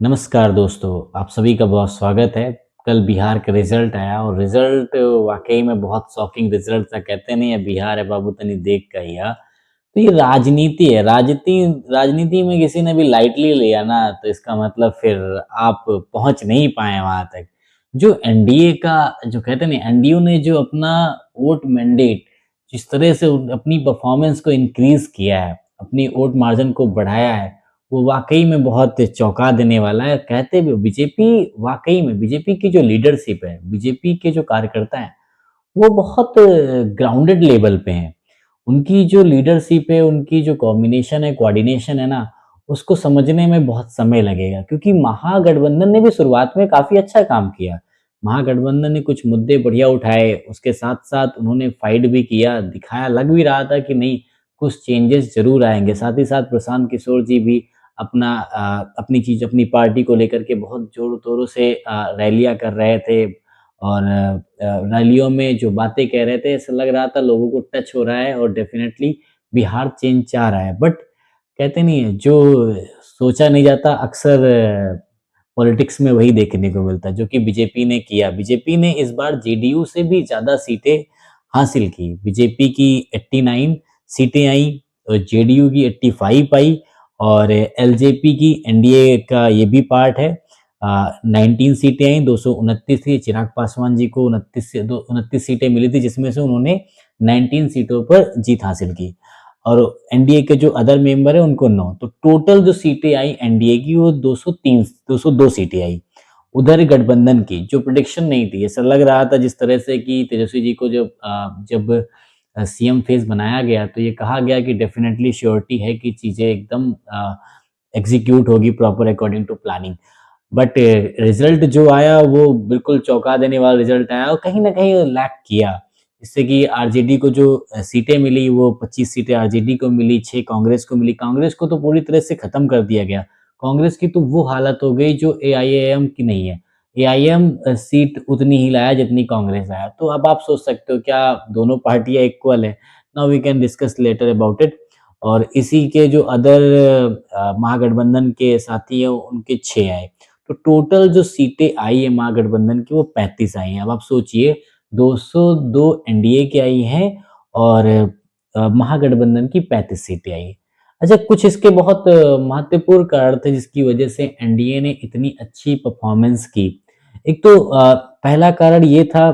नमस्कार दोस्तों, आप सभी का बहुत स्वागत है। कल बिहार का रिज़ल्ट आया और रिज़ल्ट वाक़ई में बहुत शॉकिंग रिज़ल्ट था। कहते नहीं है बिहार है बाबू तनी देख के अइहा। तो ये राजनीति है, राजनीति में किसी ने भी लाइटली लिया ना तो इसका मतलब फिर आप पहुँच नहीं पाए वहाँ तक। जो एनडीए का जो कहते हैं ना एनडीयू ने जो अपना वोट मैंडेट जिस तरह से अपनी परफ़ॉर्मेंस को इंक्रीज़ किया है, अपनी वोट मार्जिन को बढ़ाया है, वो वाक़ई में बहुत चौंका देने वाला है। कहते भी बीजेपी वाक़ई में बीजेपी की जो लीडरशिप है, बीजेपी के जो कार्यकर्ता हैं, वो बहुत ग्राउंडेड लेवल पे हैं। उनकी जो लीडरशिप है, उनकी जो कॉम्बिनेशन है, कोऑर्डिनेशन है ना, उसको समझने में बहुत समय लगेगा क्योंकि महागठबंधन ने भी शुरुआत में काफ़ी अच्छा काम किया। महागठबंधन ने कुछ मुद्दे बढ़िया उठाए, उसके साथ-साथ उन्होंने फाइट भी किया, दिखाया लग भी रहा था कि नहीं, कुछ चेंजेस ज़रूर आएँगे। साथ ही साथ प्रशांत किशोर जी भी अपनी चीज़ अपनी पार्टी को लेकर के बहुत ज़ोरों-तोरों से रैलियाँ कर रहे थे और रैलियों में जो बातें कह रहे थे, ऐसा लग रहा था लोगों को टच हो रहा है और डेफ़िनेटली बिहार चेंज चाह रहा है। बट कहते नहीं है, जो सोचा नहीं जाता अक्सर पॉलिटिक्स में वही देखने को मिलता है, जो कि बीजेपी ने किया। बीजेपी ने इस बार जेडीयू से भी ज़्यादा सीटें हासिल की। बीजेपी की 89 सीटें आईं और जेडीयू की 85 आई और एलजेपी की एनडीए का ये भी पार्ट है 19 सीटें आईं, 229 थी। चिराग पासवान जी को 29 सीटें मिली थी, जिसमें से उन्होंने 19 सीटों पर जीत हासिल की और एनडीए के जो अदर मेंबर हैं उनको 9। तो टोटल जो सीटें आई एनडीए की वो 202 सीटें आई। उधर गठबंधन की जो प्रेडिक्शन नहीं थी, ऐसा लग रहा था जिस तरह से कि तेजस्वी जी को जब सीएम फेस बनाया गया तो ये कहा गया कि डेफिनिटली श्योरिटी है कि चीज़ें एकदम एग्ज़ीक्यूट होगी proper according to planning. But result जो आया वो बिल्कुल चौंका देने वाला रिज़ल्ट आया और कहीं न कहीं लैग किया। जिससे कि आरजेडी को जो सीटें मिली वो 25 सीटें आरजेडी को मिली, 6 कांग्रेस को मिली। कांग्रेस को तो पूरी तरह से खत्म कर दिया गया। कांग्रेस की तो वो हालत हो गई जो एआईएम की नहीं है। एआईएम सीट उतनी ही लाया जितनी कांग्रेस आया। तो अब आप सोच सकते हो क्या दोनों पार्टियाँ इक्वल है? Now we can discuss later about it. और इसी के जो अदर महागठबंधन के साथी हैं उनके 6 आए। तो टोटल जो सीटें आई है महागठबंधन की वो 35 आई हैं। अब आप सोचिए 202 एनडीए की आई हैं और महागठबंधन की 35 सीटें आई हैं। अच्छा कुछ इसके बहुत महत्वपूर्ण कारण थे जिसकी वजह से एनडीए ने इतनी अच्छी परफॉर्मेंस की। एक तो पहला कारण ये था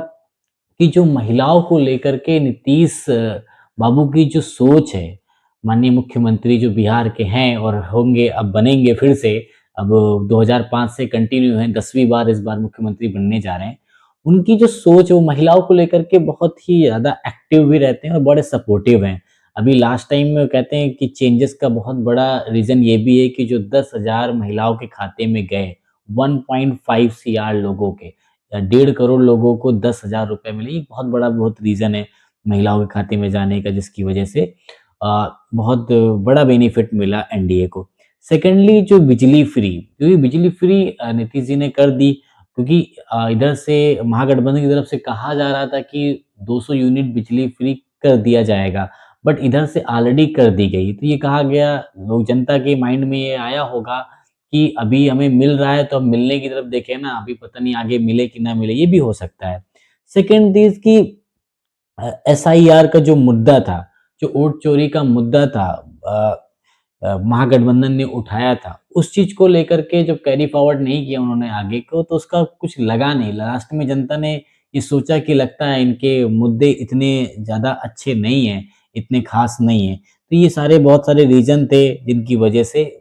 कि जो महिलाओं को लेकर के नीतीश बाबू की जो सोच है, माननीय मुख्यमंत्री जो बिहार के हैं और होंगे अब बनेंगे फिर से, अब 2005 से कंटिन्यू हैं, 10वीं बार इस बार मुख्यमंत्री बनने जा रहे हैं। उनकी जो सोच है वो महिलाओं को लेकर के बहुत ही ज़्यादा एक्टिव भी रहते हैं और बड़े सपोर्टिव हैं। अभी लास्ट टाइम में कहते हैं कि चेंजेस का बहुत बड़ा रीज़न ये भी है कि जो 10,000 महिलाओं के खाते में गए, 1.5 सीआर लोगों के 1.5 करोड़ लोगों को 10,000 रुपए मिले, ये बहुत रीज़न है महिलाओं के खाते में जाने का जिसकी वजह से बहुत बड़ा बेनिफिट मिला एनडीए को। सेकेंडली जो बिजली फ्री, क्योंकि बिजली फ्री नीतीश जी ने कर दी क्योंकि इधर से महागठबंधन की तरफ से कहा जा रहा था कि 200 यूनिट बिजली फ्री कर दिया जाएगा, बट इधर से ऑलरेडी कर दी गई। तो ये कहा गया लोग जनता के माइंड में ये आया होगा कि अभी हमें मिल रहा है तो अब मिलने की तरफ देखें ना, अभी पता नहीं आगे मिले कि ना मिले, ये भी हो सकता है। सेकंड चीज़ कि एसआईआर का जो मुद्दा था, जो वोट चोरी का मुद्दा था महागठबंधन ने उठाया था, उस चीज़ को लेकर के जब कैरी फॉरवर्ड नहीं किया उन्होंने आगे को तो उसका कुछ लगा नहीं। लास्ट में जनता ने ये सोचा कि लगता है इनके मुद्दे इतने ज़्यादा अच्छे नहीं हैं, इतने ख़ास नहीं हैं। तो ये सारे बहुत सारे रीज़न थे जिनकी वजह से